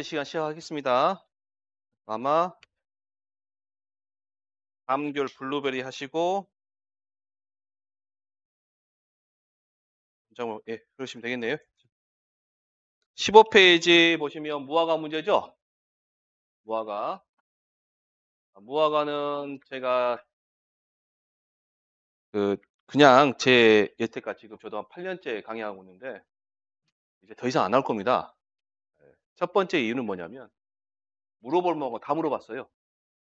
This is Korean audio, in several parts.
시간 시작하겠습니다. 아마 감귤 블루베리 하시고 잠깐 그러시면 되겠네요. 15페이지 보시면 무화과 문제죠? 무화과. 무화과는 제가 그냥 제 여태까지 지금 저도 한 8년째 강의하고 있는데 이제 더 이상 안 나올 겁니다. 첫 번째 이유는 뭐냐면 물어볼 만한 거 다 물어봤어요.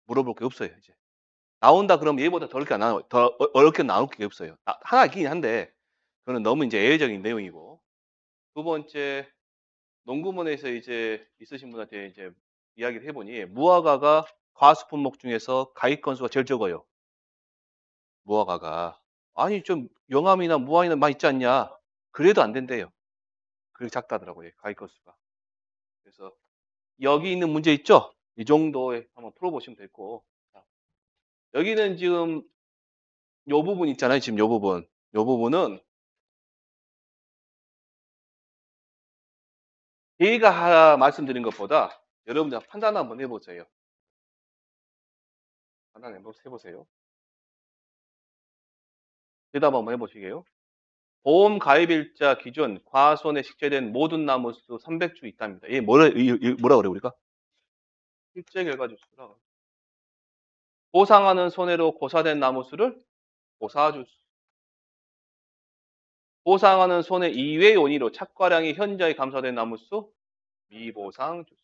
물어볼 게 없어요, 이제. 나온다 그러면 얘보다 더 어렵게 안 나와 더 어렵게 나올 게 없어요. 하나 있긴 한데 그거는 너무 이제 예외적인 내용이고. 두 번째 농구문에서 이제 있으신 분한테 이제 이야기를 해 보니 무화과가 과수 품목 중에서 가입 건수가 제일 적어요, 무화과가. 아니 좀 영암이나 무화과나 많이 있지 않냐. 그래도 안 된대요. 그렇게 작다더라고요, 가입 건수가. 그래서 여기 있는 문제 있죠? 이 정도에 한번 풀어 보시면 되고. 자, 여기는 지금 요 부분 있잖아요, 지금 요 부분. 요 부분은 제가 말씀드린 것보다 여러분들 판단 한번 해 보세요. 판단 해 보세요. 대답 한번 해 보시게요. 보험 가입일자 기준 과손에 식재된 모든 나무수 300주 있답니다. 이게 뭐라 그래요, 우리가? 실제 결과 주수라. 보상하는 손해로 고사된 나무수를 고사주수. 보상하는 손해 이외의 원인으로 착과량이 현저히 감소된 나무수 미보상주수.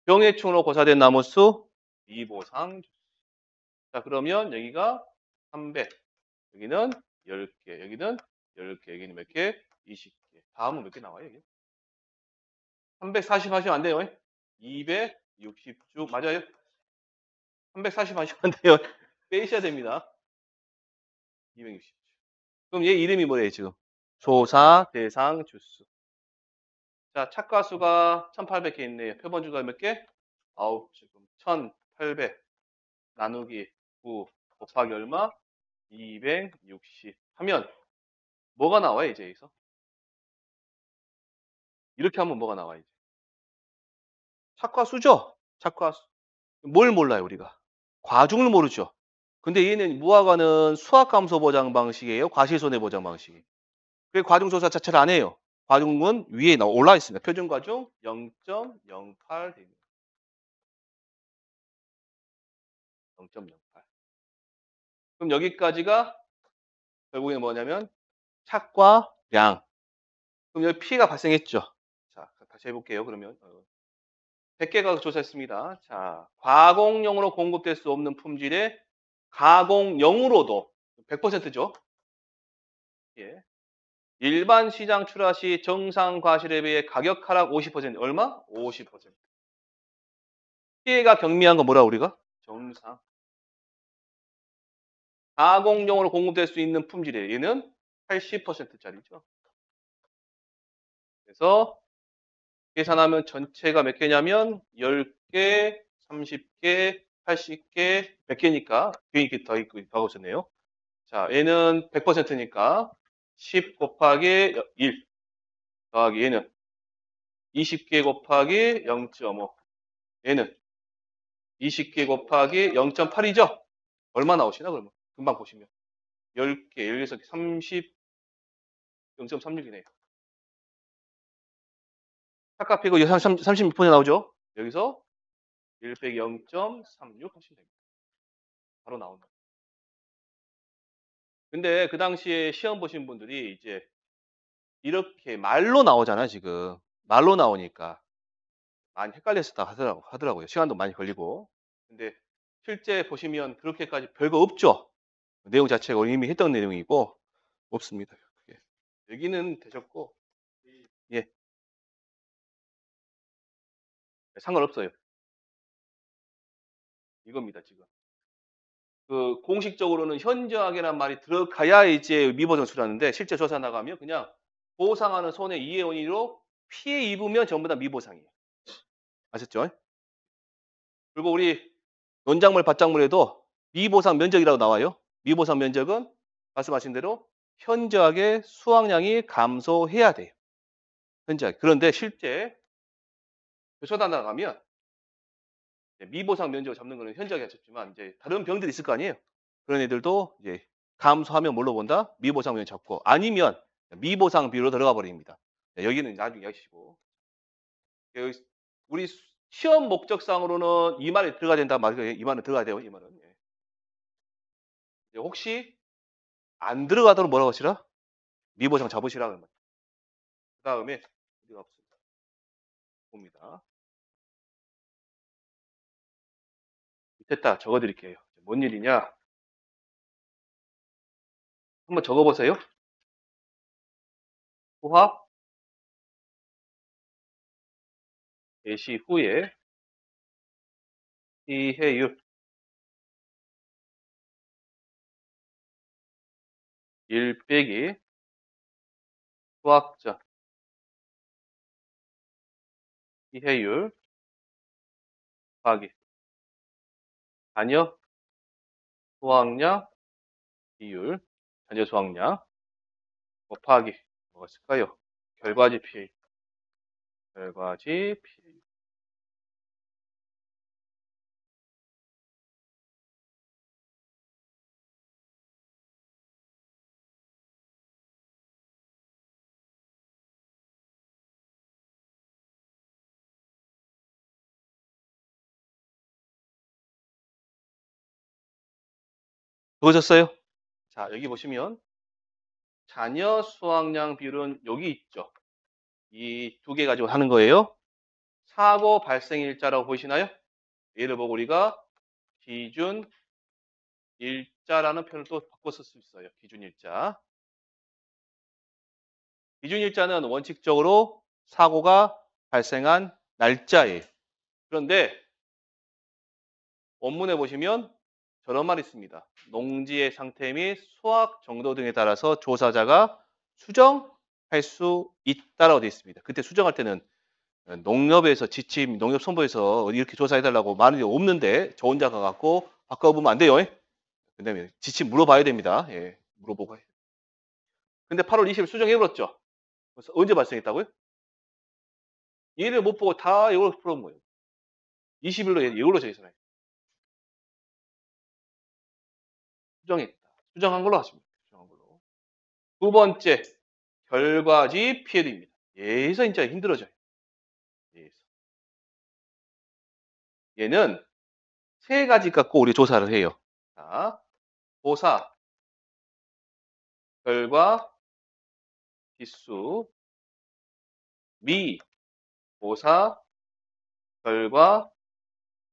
병해충으로 고사된 나무수 미보상주수. 자, 그러면 여기가 300, 여기는 10개, 여기는 10개, 여기는 몇 개? 20개. 다음은 몇 개 나와요, 여기? 340 하시면 안 돼요. 260주 맞아요? 340 하시면 안 돼요. 빼셔야 됩니다. 260주. 그럼 얘 이름이 뭐예요, 지금? 조사, 대상, 주수. 자, 착과수가 1800개 있네요. 표본주가 몇 개? 지금 1800 나누기 9 곱하기 얼마? 260 하면 뭐가 나와요, 이제 여기서? 이렇게 하면 뭐가 나와요, 이제? 착과수죠? 착과수. 뭘 몰라요, 우리가? 과중을 모르죠. 근데 얘는 무화과는 수학감소 보장 방식이에요? 과실손해 보장 방식이에요? 그 과중조사 자체를 안 해요. 과중은 위에 올라와 있습니다. 표준과중 0.08 됩니다. 0.08. 그럼 여기까지가 결국에 뭐냐면 착과량. 그럼 여기 피해가 발생했죠. 자, 다시 해볼게요. 그러면 100개가 조사했습니다. 자, 가공용으로 공급될 수 없는 품질의 가공용으로도 100%죠. 예. 일반 시장 출하 시 정상 과실에 비해 가격 하락 50%. 얼마? 50%. 피해가 경미한 거 뭐라 우리가? 정상. 가공용으로 공급될 수 있는 품질이에요. 얘는 80%짜리죠. 그래서 계산하면 전체가 몇 개냐면 10개, 30개, 80개, 몇 개니까 괜히 이렇게 더 하고 있었네요. 자, 얘는 100%니까 10 곱하기 1 더하기 얘는 20개 곱하기 0.5 얘는 20개 곱하기 0.8이죠? 얼마 나오시나 그러면? 금방 보시면. 10개, 여기서 30, 0.36이네요. 착각피고 36분에 나오죠? 여기서 1 빼기 0.36 하시면 됩니다. 바로 나온다. 근데 그 당시에 시험 보신 분들이 이제 이렇게 말로 나오잖아요, 지금. 말로 나오니까 많이 헷갈렸었다 하더라고요. 시간도 많이 걸리고. 근데 실제 보시면 그렇게까지 별거 없죠? 내용 자체가 이미 했던 내용이고, 없습니다. 그게. 여기는 되셨고, 예, 상관없어요. 이겁니다, 지금. 그 공식적으로는 현저하게란 말이 들어가야 이제 미보상 수라는데 실제 조사 나가면 그냥 보상하는 손해 이해 원인으로 피해 입으면 전부 다 미보상이에요. 아셨죠? 그리고 우리 논작물, 밭작물에도 미보상 면적이라고 나와요. 미보상 면적은 말씀하신 대로 현저하게 수확량이 감소해야 돼요. 현저하게. 그런데 실제 교차다 나가면 미보상 면적을 잡는 거는 현저하게 잡지만 이제 다른 병들이 있을 거 아니에요. 그런 애들도 이제 감소하면 뭘로 본다? 미보상 면적 잡고 아니면 미보상 비로 들어가 버립니다. 네, 여기는 나중에 하시고. 여기 우리 시험 목적상으로는 이 말에 들어가야 된다 말이에요. 이 말은 들어가야 돼요. 이 말은. 예. 혹시 안 들어가도록 뭐라고 하시라? 미보상 잡으시라 그러면. 그다음에 어디가 없습니다. 봅니다. 밑에다 적어 드릴게요. 뭔 일이냐? 한번 적어 보세요. 후합 개시 후에 피해율 1 빼기 수학자 피해율 곱하기 자녀 수확량 비율 자녀 수확량 곱하기 뭐가 있을까요? 결과지 피해율 결과지 피해율 적으셨어요? 자 여기 보시면 자녀 수확량 비율은 여기 있죠. 이 두 개 가지고 하는 거예요. 사고 발생 일자라고 보이시나요? 얘를 보고 우리가 기준 일자라는 표현을 또 바꿔 쓸 수 있어요. 기준 일자. 기준 일자는 원칙적으로 사고가 발생한 날짜예요. 그런데 원문에 보시면 저런 말이 있습니다. 농지의 상태 및 수확 정도 등에 따라서 조사자가 수정할 수 있다라고 되어 있습니다. 그때 수정할 때는 농협에서 지침, 농협본부에서 이렇게 조사해달라고 말이 없는데 저 혼자 가갖고 바꿔보면 안 돼요. 그다음에 지침 물어봐야 됩니다. 예, 물어보고. 근데 8월 20일 수정해버렸죠. 그래서 언제 발생했다고요? 얘를 못 보고 다 이걸로 풀어온 거예요. 20일로 이걸로 제시해요. 수정했다. 수정한 걸로 하십니다. 수정한 걸로. 두 번째, 결과지 피해입니다. 얘에서 진짜 힘들어져요. 얘에서. 얘는 세 가지 갖고 우리 조사를 해요. 자, 보사, 결과, 지수, 미, 보사, 결과,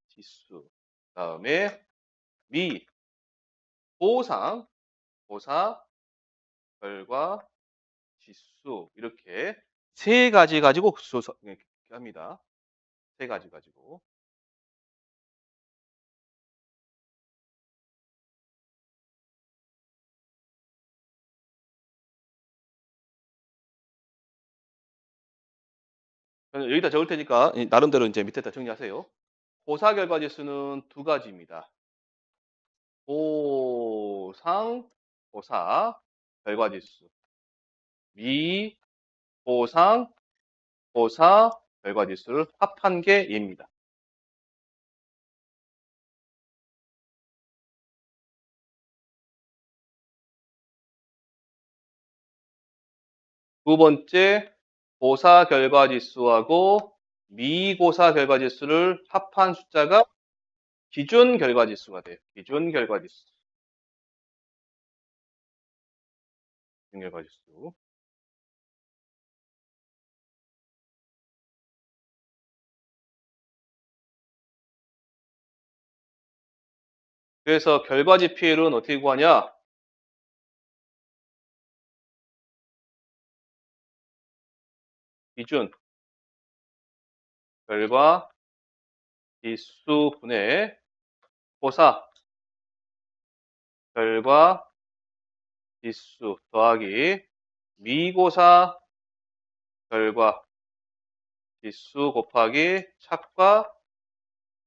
지수. 다음에 미, 보상, 보사, 결과, 지수. 이렇게 세 가지 가지고 조사 합니다. 세 가지 가지고. 여기다 적을 테니까 나름대로 이제 밑에다 정리하세요. 보사 결과 지수는 두 가지입니다. 보상, 보사, 결과 지수. 미, 보상, 보사, 결과 지수를 합한 게 얘입니다. 두 번째, 보사 결과 지수하고 미고사 결과 지수를 합한 숫자가 기준 결과 지수가 돼요. 기준 결과 지수. 기준 결과 지수. 그래서 결과지 피해율은 어떻게 구하냐? 기준 결과 지수분의 보사 결과 지수 더하기 미고사 결과 지수 곱하기 착과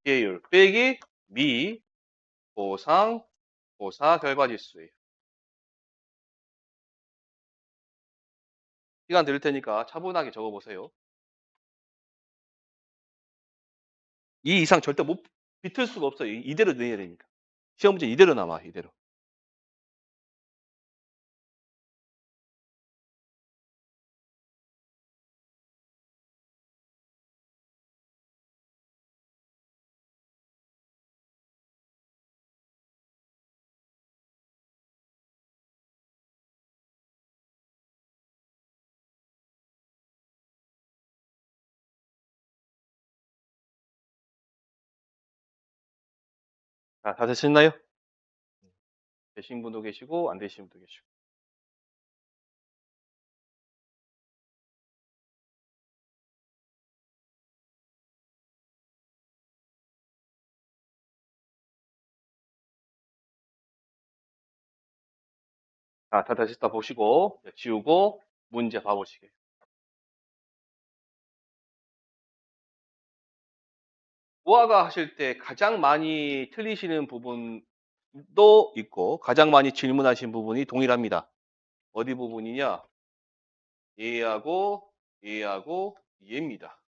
피해율 빼기 미 보상 보사 결과 지수예요. 시간 드릴 테니까 차분하게 적어보세요. 2 이상 절대 못 비틀 수가 없어요. 이대로 내야 되니까. 시험 문제 이대로 남아, 이대로. 자, 다 되셨나요? 되신 분도 계시고 안 되신 분도 계시고. 자, 다 되셨다 보시고 지우고 문제 봐 보시게. 무화과 하실 때 가장 많이 틀리시는 부분도 있고 가장 많이 질문하신 부분이 동일합니다. 어디 부분이냐? 얘하고 얘입니다.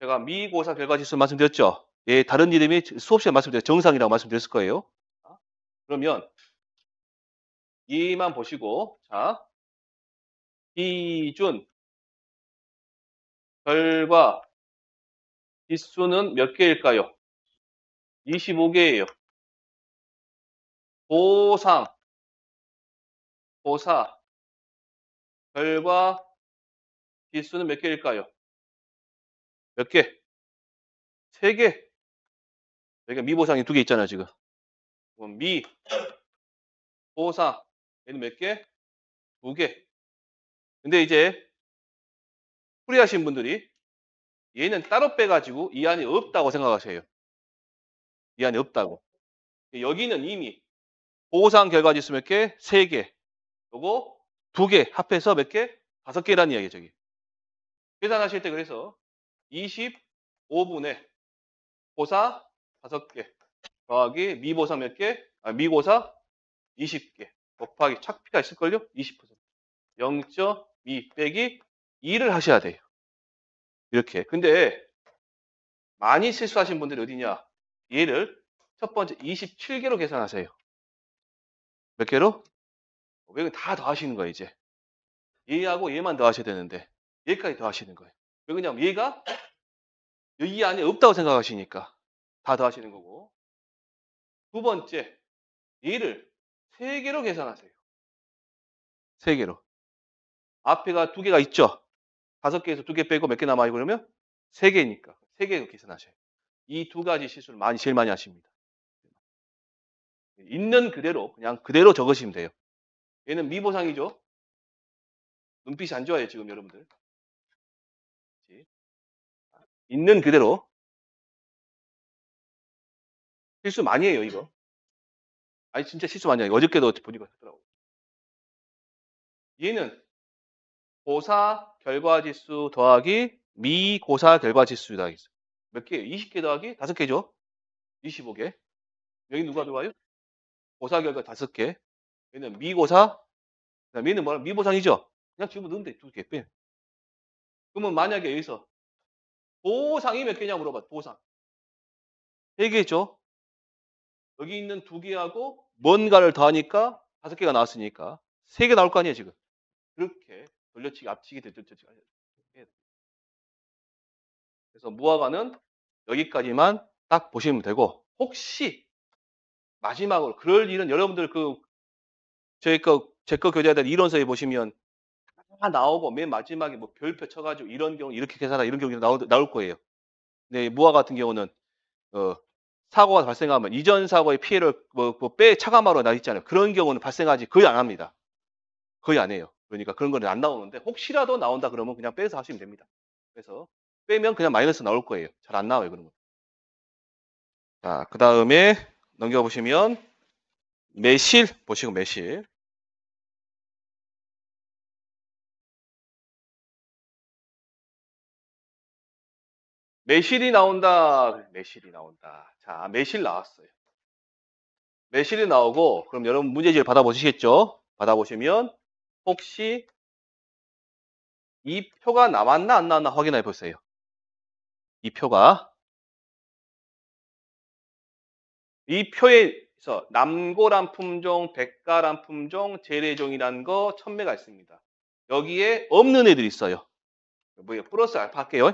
제가 미고사 결과지수 말씀드렸죠? 얘 다른 이름이 수업 시간에 말씀드렸죠. 정상이라고 말씀드렸을 거예요. 그러면 얘만 보시고 자, 기준 결과 지수는 몇 개일까요? 25개예요. 보상, 보사, 결과 지수는 몇 개일까요? 몇 개? 3개. 여기가 미보상이 2개 있잖아요, 지금. 그럼 미, 보상, 얘는 몇 개? 2개. 근데 이제 풀이하신 분들이 얘는 따로 빼가지고 이 안에 없다고 생각하세요. 이 안에 없다고. 여기는 이미 보상 결과 지수 몇 개? 3개. 요거 2개 합해서 몇 개? 5개라는 이야기예요, 저기. 계산하실 때 그래서 25분의 보사 5개 더하기 미보사 몇 개? 미고사 20개 곱하기 착피가 있을걸요? 20%. 0.2 빼기 2를 하셔야 돼요. 이렇게. 근데 많이 실수하신 분들이 어디냐? 얘를 첫 번째 27개로 계산하세요. 몇 개로? 왜 다 더하시는 거예요, 이제. 얘하고 얘만 더하셔야 되는데 얘까지 더하시는 거예요. 왜 그러냐면 얘가 여기 안에 없다고 생각하시니까 다 더하시는 거고. 두 번째, 얘를 3개로 계산하세요. 3개로. 앞에가 2개가 있죠? 5개에서 2개 빼고 몇 개 남아요, 그러면? 3개니까. 3개로 계산하셔요. 이 2가지 실수를 제일 많이 하십니다. 있는 그대로, 그냥 그대로 적으시면 돼요. 얘는 미보상이죠? 눈빛이 안 좋아요, 지금 여러분들. 있는 그대로. 실수 많이 해요, 이거. 아니, 진짜 실수 많이 해요. 어저께도 보니까 하더라고요. 얘는 고사 결과지수 더하기 미고사 결과지수다. 몇 개예요? 20개 더하기 5개죠? 25개. 여기 누가 들어와요? 고사 결과 5개. 얘는 미고사, 그다음에 얘는 뭐야? 미보상이죠? 그냥 지금 넣으면 돼. 2개 빼. 그러면 만약에 여기서 보상이 몇 개냐 물어봐. 보상. 3개죠? 여기 있는 2개하고 뭔가를 더하니까 5개가 나왔으니까 3개 나올 거 아니에요, 지금. 그렇게 돌려치기, 앞치기, 뒤돌치기. 그래서 무화과는 여기까지만 딱 보시면 되고, 혹시 마지막으로 그럴 일은 여러분들 제 거 교재들 이론서에 보시면 다 나오고 맨 마지막에 뭐 별표 쳐가지고 이런 경우 이렇게 계산하라 이런 경우 나올 거예요. 근데 무화 같은 경우는 사고가 발생하면 이전 사고의 피해를 뼈에 차감하러 나 있잖아요. 그런 경우는 발생하지 거의 안 합니다. 거의 안 해요. 그러니까 그런 거는 안 나오는데 혹시라도 나온다 그러면 그냥 빼서 하시면 됩니다. 그래서 빼면 그냥 마이너스 나올 거예요. 잘 안 나와요, 그런 거. 자, 그 다음에 넘겨보시면 매실 보시고 매실. 매실이 나온다. 매실이 나온다. 자, 매실 나왔어요. 매실이 나오고 그럼 여러분 문제지를 받아보시겠죠? 받아보시면 혹시 이 표가 나왔나 안 나왔나 확인해 보세요. 이 표가 이 표에서 남고란 품종, 백가란 품종, 재래종이라는 거 1000매가 있습니다. 여기에 없는 애들이 있어요. 뭐예요? 플러스 알파 할게요.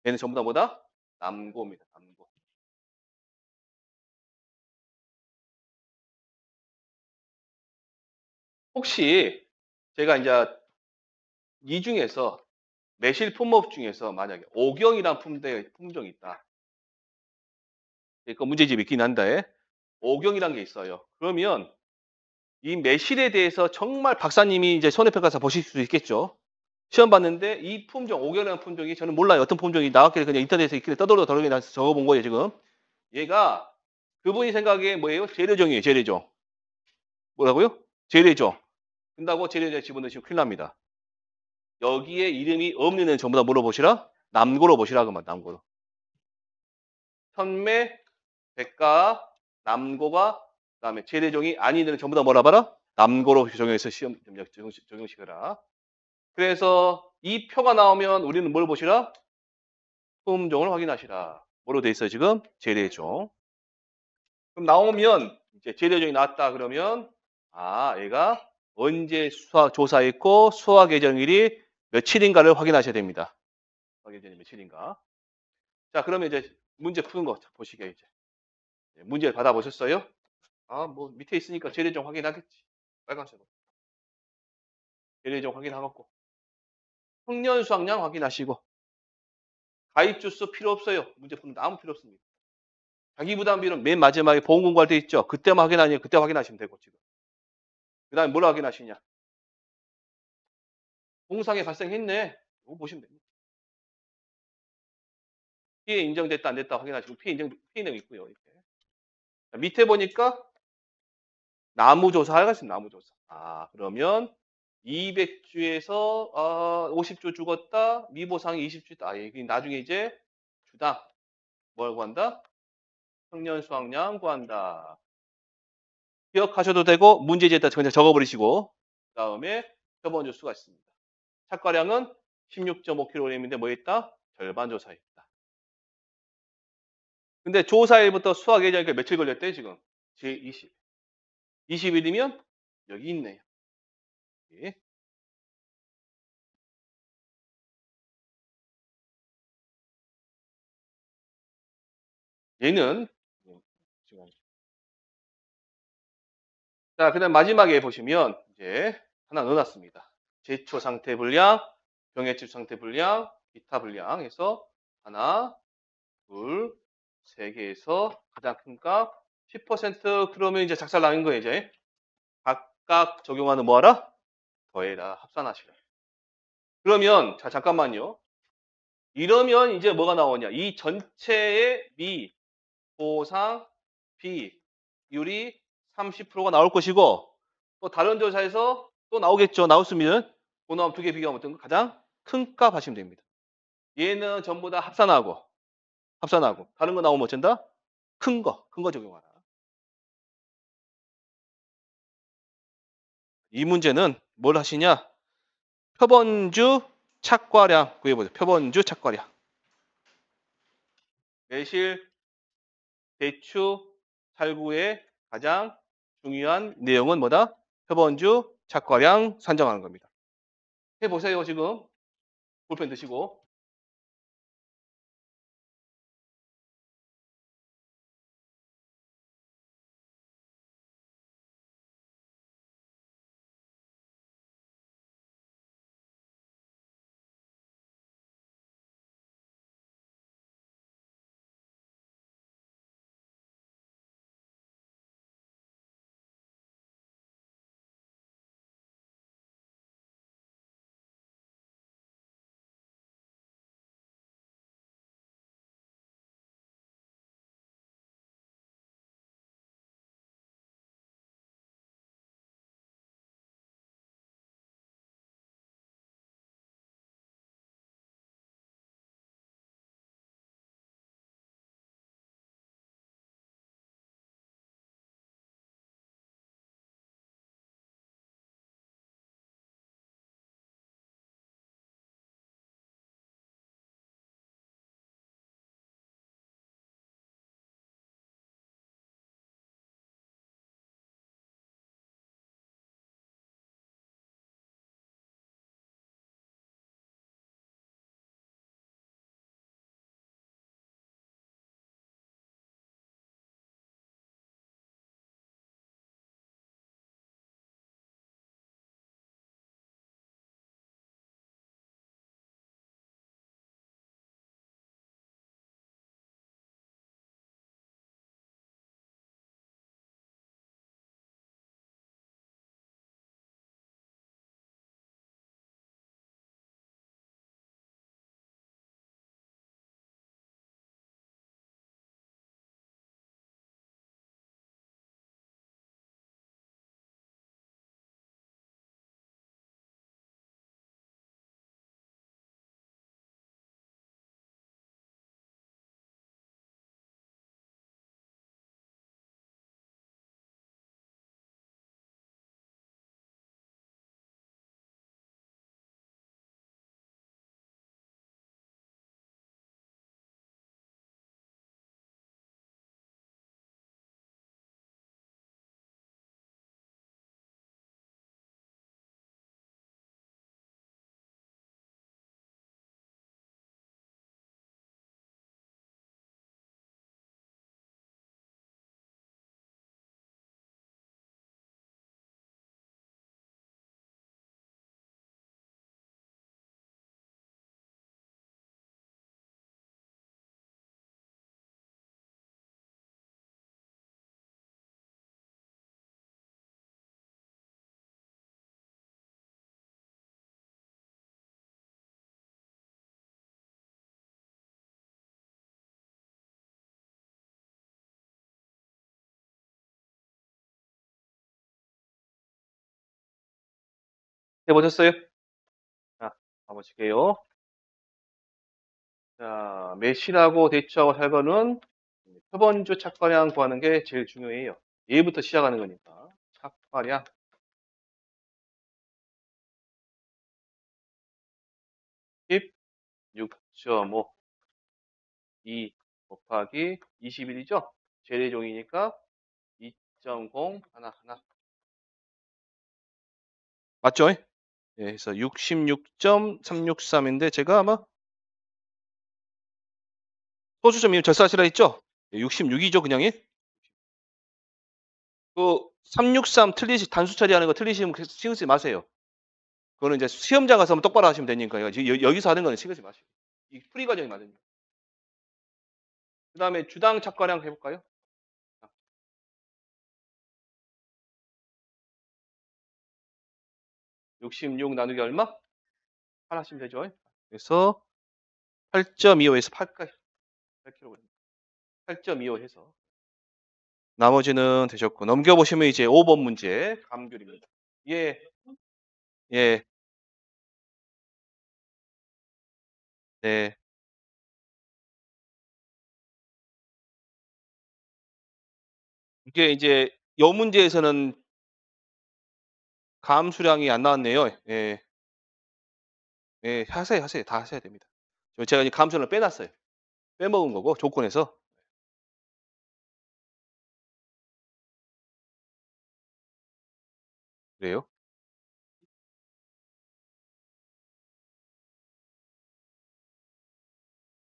얘는 전부 다 뭐다? 남고입니다. 남고. 혹시 제가 이제 이 중에서 매실 품목 중에서 만약에 오경이란 품종이 있다. 그 문제집이 있긴 한데 오경이란 게 있어요. 그러면 이 매실에 대해서 정말 박사님이 이제 손해평가서 보실 수 있겠죠. 시험 봤는데 이 품종, 오경이라는 품종이 저는 몰라요. 어떤 품종이 나왔길래 그냥 인터넷에 있길래 떠돌아다니면서 적어본 거예요, 지금. 얘가 그분이 생각에 뭐예요? 재래종이에요, 재래종. 뭐라고요? 재래종. 된다고 재래종에 집어넣으시면 큰일 납니다. 여기에 이름이 없는 애는 전부 다 물어보시라? 남고로 보시라, 그만, 남고로. 현매, 백가, 남고가, 그 다음에 재래종이 아닌 애는 전부 다 뭐라 봐라? 남고로 적용해서 시험 적용시켜라. 그래서 이 표가 나오면 우리는 뭘 보시라? 품종을 확인하시라. 뭐로 돼 있어요, 지금? 재래종. 그럼 나오면 이제 재래종이 나왔다 그러면 얘가 언제 수학 조사했고 수학 예정일이 며칠인가를 확인하셔야 됩니다. 수학 예정일이 며칠인가. 자, 그러면 이제 문제 푸는 거 보시게 이제. 문제 받아보셨어요? 뭐 밑에 있으니까 재래종 확인하겠지. 빨간색으로. 재래종 확인하고 학년 수학량 확인하시고 가입 주수 필요 없어요. 문제 푸는데 아무 필요 없습니다. 자기 부담 비는 맨 마지막에 보험 공부할 때 있죠. 그때만 확인하니 그때 확인하시면 되고 지금. 그다음에 뭘 확인하시냐? 공상이 발생했네. 이거 보시면 됩니다. 피해 인정됐다 안 됐다 확인하시고 피해 내용 있고요. 이렇게. 자, 밑에 보니까 나무 조사 하겠습니다. 나무 조사. 그러면 200주에서 50주 죽었다. 미보상이 20주 있다. 이게 나중에 이제 주당 뭘 구한다? 청년 수확량 구한다. 기억하셔도 되고 문제지에다 그냥 적어버리시고 그다음에 표본 주수가 있습니다. 착과량은 16.5kg인데 뭐 있다? 절반 조사했다. 근데 조사일부터 수학 예정일까 며칠 걸렸대 지금? 제20. 20일이면 여기 있네요. 예. 얘는 자, 그다음 마지막에 보시면 이제 하나 넣어놨습니다. 제초 상태 불량, 병해집 상태 불량, 기타 불량 해서 하나, 둘, 세 개에서 가장 큰 값 10% 그러면 이제 작살 나는 거예요, 이제. 각각 적용하는 뭐하라? 더해라, 합산하시라. 그러면 자, 잠깐만요. 이러면 이제 뭐가 나오냐? 이 전체의 미, 보상, 비율이 30%가 나올 것이고 또 다른 조사에서 또 나오겠죠. 나왔으면 본호함 두 개 비교하면 어떤 거? 가장 큰 값 하시면 됩니다. 얘는 전부 다 합산하고 다른 거 나오면 어쩐다? 큰 거 적용하라. 이 문제는 뭘 하시냐? 표본주 착과량 구해보세요. 표본주 착과량. 매실, 대추, 살구의 가장 중요한 내용은 뭐다? 표본주 착과량 산정하는 겁니다. 해보세요, 지금. 볼펜 드시고. 해 보셨어요? 자, 가 보실게요. 자, 매실하고 대추하고 살거는 표본주 착과량 구하는 게 제일 중요해요. 얘부터 시작하는 거니까. 착과량 16.5 2 곱하기 21이죠? 재래종이니까 2.0 하나 하나. 맞죠? 예, 그래서 66.363인데 제가 아마 소수점 이름 절사하시라 했죠? 66이죠, 그냥이? 그 363 단수 처리하는 거 틀리시면 신경 쓰지 마세요. 그거는 이제 시험장 가서 한번 똑바로 하시면 되니까요. 여기서 하는 거는 신경 쓰지 마시고. 이 풀이 과정이 맞으니까. 그다음에 주당 착과량 해 볼까요? 66 나누기 얼마? 하나씩 되죠. 그래서 8.25에서 8까지 8kg. 8.25 해서 나머지는 되셨고 넘겨 보시면 이제 5번 문제 감귤입니다. 예. 예. 네. 이게 이제 요 문제에서는 감수량이 안 나왔네요. 예. 예. 하세요, 하세요. 다 하셔야 됩니다. 제가 이제 감수량을 빼놨어요. 빼먹은 거고 조건에서. 그래요?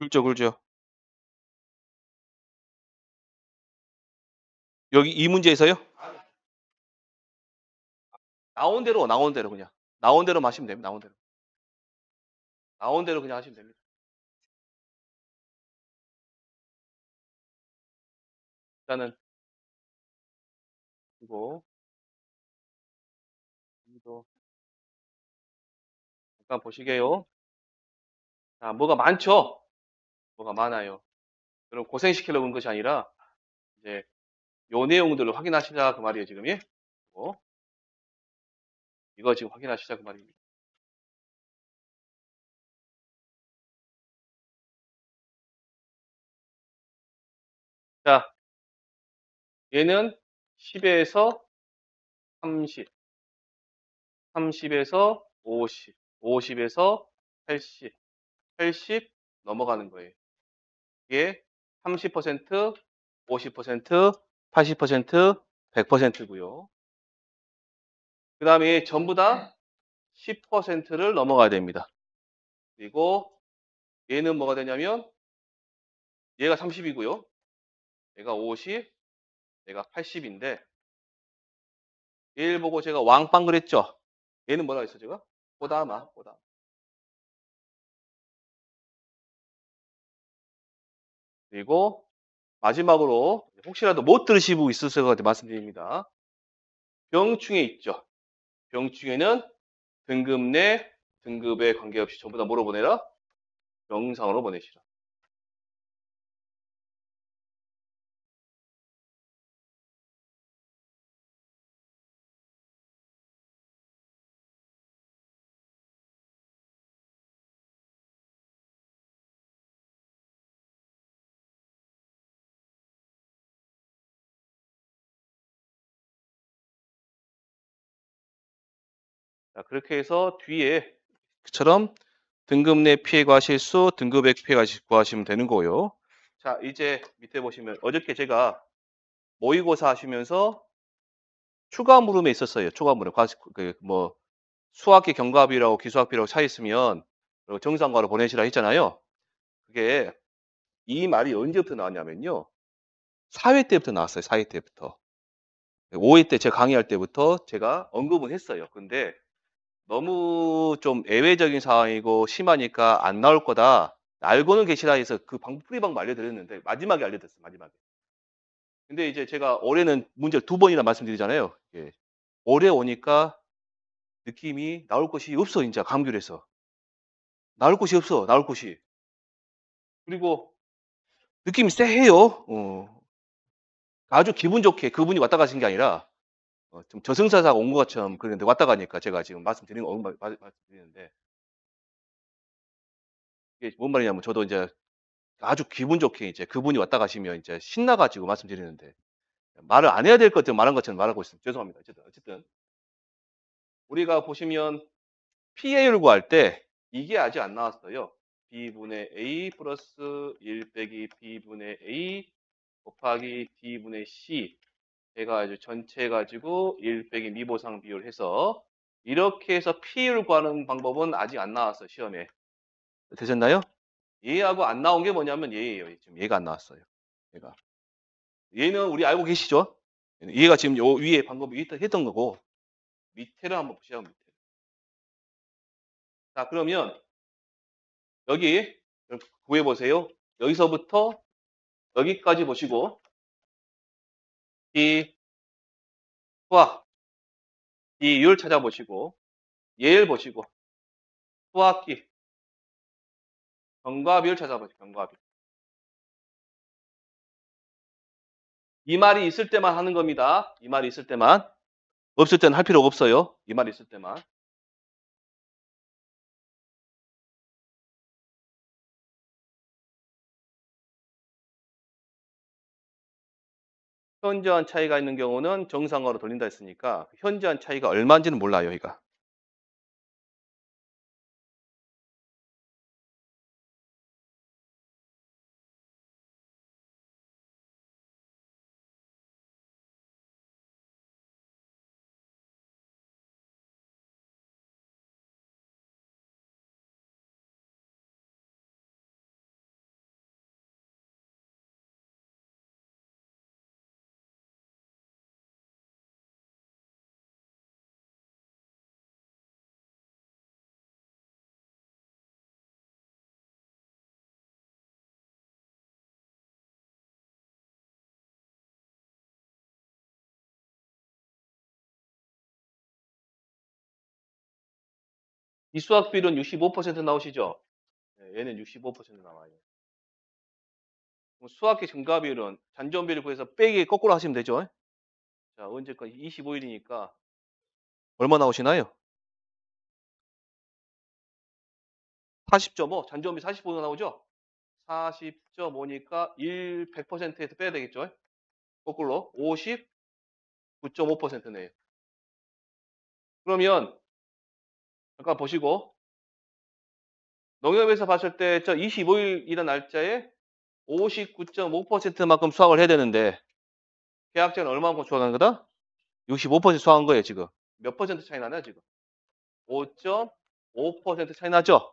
굵죠, 굵죠. 여기 이 문제에서요? 나온 대로 그냥. 나온 대로만 하시면 됩니다. 나온 대로. 나온 대로 그냥 하시면 됩니다. 일단은 이거 이거 잠깐 보시게요. 자, 뭐가 많죠? 뭐가 많아요. 그럼 고생시키려고 온 것이 아니라 이제 요 내용들을 확인하시자 그 말이에요, 지금. 예? 이거 지금 확인하시자 그 말입니다. 자, 얘는 10에서 30, 30에서 50, 50에서 80, 80 넘어가는 거예요. 이게 30%, 50%, 80%, 100%고요. 그 다음에 전부 다 10%를 넘어가야 됩니다. 그리고 얘는 뭐가 되냐면 얘가 30이고요. 얘가 50, 얘가 80인데 얘를 보고 제가 왕빵 그랬죠. 얘는 뭐라 했어 제가? 꼬다마, 꼬다마. 그리고 마지막으로 혹시라도 못 들으신 분 있으실 것 같아 말씀드립니다. 병충해 있죠. 병충해는 등급 내 등급에 관계없이 전부 다 뭐로 보내라? 영상으로 보내시라. 자, 그렇게 해서 뒤에 그처럼 등급 내 피해가 실수, 등급액 피해가 구하시면 되는 거고요. 자, 이제 밑에 보시면 어저께 제가 모의고사 하시면서 추가 물음에 있었어요. 추가 물음. 뭐 수학기 경과비라고 기수학비라고 차 있으면 정상과로 보내시라 했잖아요. 그게 이 말이 언제부터 나왔냐면요. 4회 때부터 나왔어요. 4회 때부터. 5회 때 제가 강의할 때부터 제가 언급은 했어요. 근데 너무 좀 예외적인 상황이고 심하니까 안 나올 거다. 알고는 계시라 해서 그 풀이 방법 알려드렸는데 마지막에 알려드렸어요. 마지막에. 근데 이제 제가 올해는 문제를 2번이나 말씀드리잖아요. 예. 올해 오니까 느낌이 나올 것이 없어. 진짜 감귤에서. 나올 곳이 없어. 나올 곳이. 그리고 느낌이 쎄해요. 아주 기분 좋게 그분이 왔다 가신 게 아니라 좀 저승사자가 온 것처럼 그런데 왔다 가니까 제가 지금 말씀드린 거 말씀드리는데 이게 뭔 말이냐면 저도 인제 아주 기분 좋게 이제 그분이 왔다 가시면 이제 신나 가지고 말씀드리는데 말을 안 해야 될 것들 말한 것처럼 말하고 있습니다. 죄송합니다. 어쨌든 우리가 보시면 PA를 구할 때 이게 아직 안 나왔어요. B분의 A 플러스 1 빼기 B분의 A 곱하기 D분의 C 해 가지고 전체 해 가지고 1 빼기 미보상 비율 해서 이렇게 해서 PA를 구하는 방법은 아직 안 나왔어요, 시험에. 되셨나요? 얘하고 안 나온 게 뭐냐면 얘예요. 지금 얘가 안 나왔어요. 얘가. 얘는 우리 알고 계시죠? 얘가 지금 요 위에 방금 했던 거고 밑에를 한번 보시죠. 밑에. 자, 그러면 여기 구해 보세요. 여기서부터 여기까지 보시고 이 수학 이율 찾아보시고 얘를 보시고 수학기 견과비율 찾아보세요. 견과비. 이 말이 있을 때만 하는 겁니다. 이 말이 있을 때만. 없을 때는 할 필요가 없어요. 이 말이 있을 때만. 현저한 차이가 있는 경우는 정상화로 돌린다 했으니까 현저한 차이가 얼마인지는 몰라요, 얘가. 이 수학비율은 65% 나오시죠? 네, 얘는 65% 나와요. 그럼 수학기 증가비율은 잔존비를 구해서 빼기 거꾸로 하시면 되죠? 자, 언제까지? 25일이니까 얼마 나오시나요? 40.5, 잔존비 45도 나오죠? 40.5니까 100%에서 빼야 되겠죠? 거꾸로 59.5%네요. 그러면 잠깐 보시고 농협에서 봤을 때 저 25일이라는 날짜에 59.5%만큼 수확을 해야 되는데 계약자는 얼마만큼 수확한 거다? 65% 수확한 거예요, 지금. 몇 퍼센트 차이 나냐, 지금? 5.5% 차이 나죠?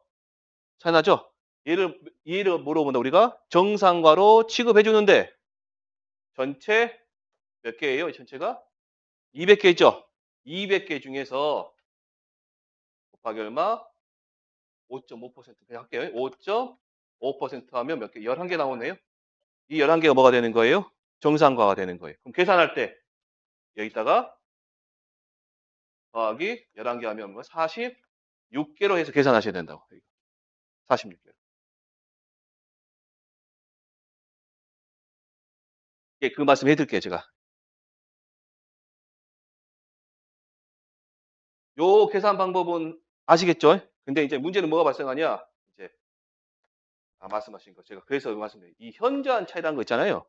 차이 나죠? 얘를 물어본다, 우리가? 정상과로 취급해 주는데 전체 몇 개예요, 이 전체가? 200개 있죠? 200개 중에서 곱하기 얼마? 5.5% 그냥 할게요. 5.5% 하면 몇 개? 11개 나오네요. 이 11개가 뭐가 되는 거예요? 정상과가 되는 거예요. 그럼 계산할 때 여기다가 더하기 11개 하면 뭐 46개로 해서 계산하셔야 된다고. 46개. 예, 그 말씀 해드릴게요, 제가. 요 계산 방법은 아시겠죠? 근데 이제 문제는 뭐가 발생하냐? 이제 말씀하신 거 제가 그래서 말씀드려요. 이 현저한 차이라는 거 있잖아요.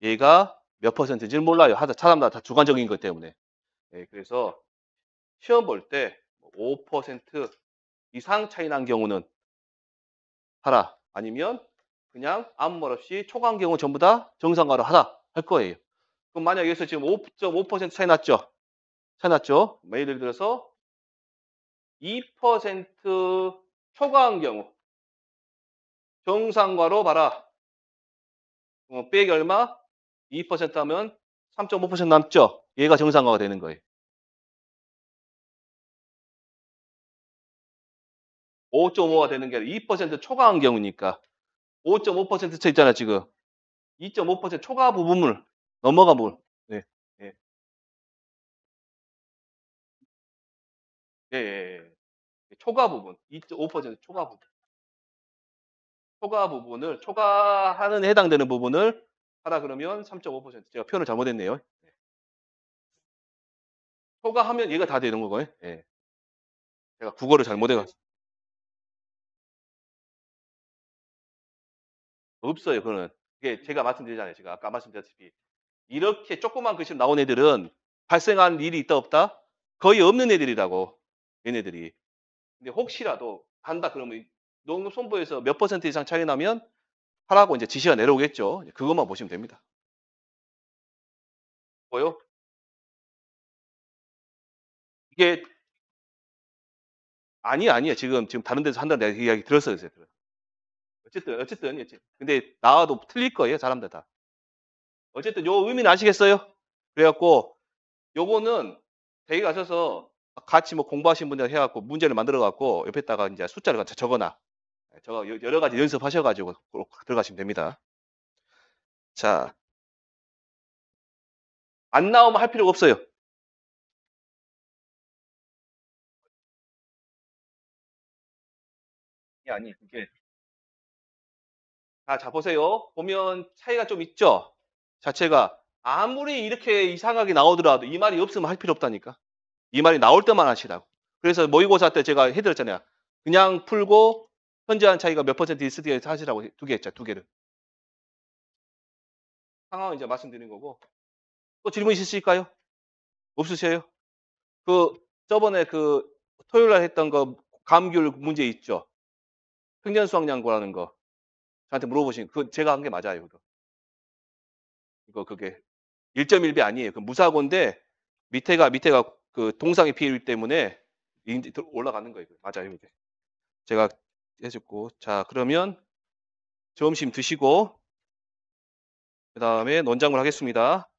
얘가 몇 퍼센트인지는 몰라요. 하다 사람마다 다 주관적인 것 때문에. 예, 그래서 시험 볼 때 5% 이상 차이 난 경우는 하라. 아니면 그냥 아무 말 없이 초과한 경우 전부 다 정상가로 하라 할 거예요. 그럼 만약 여기서 지금 5.5% 차이 났죠? 차이 났죠? 뭐 예를 들어서 2% 초과한 경우 정상과로 봐라. 빼기 얼마? 2% 하면 3.5% 남죠? 얘가 정상가가 되는 거예요. 5.5가 되는 게 아니라 2% 초과한 경우니까 5.5% 차 있잖아 지금. 2.5% 초과 부분을 넘어가 볼. 네. 예. 예예예. 초과 부분. 2.5% 초과 부분. 초과 부분을 초과하는 해당되는 부분을 하라 그러면 3.5% 제가 표현을 잘못했네요. 초과하면 얘가 다 되는 거고요. 예. 제가 국어를 잘 못해 가지고. 없어요 그거는. 그게 제가 말씀드리잖아요. 제가 아까 말씀드렸다시피 이렇게 조그만 글씨로 나온 애들은 발생한 일이 있다 없다? 거의 없는 애들이라고 얘네들이. 근데 혹시라도 한다 그러면 농업 손보에서 몇 퍼센트 이상 차이 나면 하라고 인제 지시가 내려오겠죠. 이제 그것만 보시면 됩니다. 뭐요? 이게 아니에요. 지금 다른 데서 한다는 내가 그 이야기 들었어요. 제가. 어쨌든 근데 나와도 틀릴 거예요, 사람들 다. 어쨌든 요 의미는 아시겠어요? 그래 갖고 요거는 댁에 가셔서 같이 뭐 공부하신 분들 해 갖고 문제를 만들어 갖고 옆에다가 인제 숫자를 갖다 적어 놔. 예 적어 여러 가지 연습하셔 가지고 고 들어가시면 됩니다. 자, 안 나오면 할 필요가 없어요. 아니 그게 자 보세요. 보면 차이가 좀 있죠? 자체가 아무리 이렇게 이상하게 나오더라도 이 말이 없으면 할 필요 없다니까. 이 말이 나올 때만 하시라고. 그래서 모의고사 때 제가 해 드렸잖아요. 그냥 풀고 현저한 차이가 몇 퍼센트 있을 때 하시라고 두 개 했죠, 두 개를. 상황을 이제 말씀드린 거고. 또 질문 있으실까요? 없으세요? 그 저번에 그 토요일 날 했던 거 감귤 문제 있죠? 평년 수확량고라는 거 저한테 물어보신 그 제가 한 게 맞아요, 그거. 그게 1.1배 아니에요. 그 무사고인데 밑에가 그 동상의 피해이기 때문에 인제 더 올라가는 거예요. 맞아요, 이게. 제가 해 줬고. 자, 그러면 점심 드시고 그다음에 논장을 하겠습니다.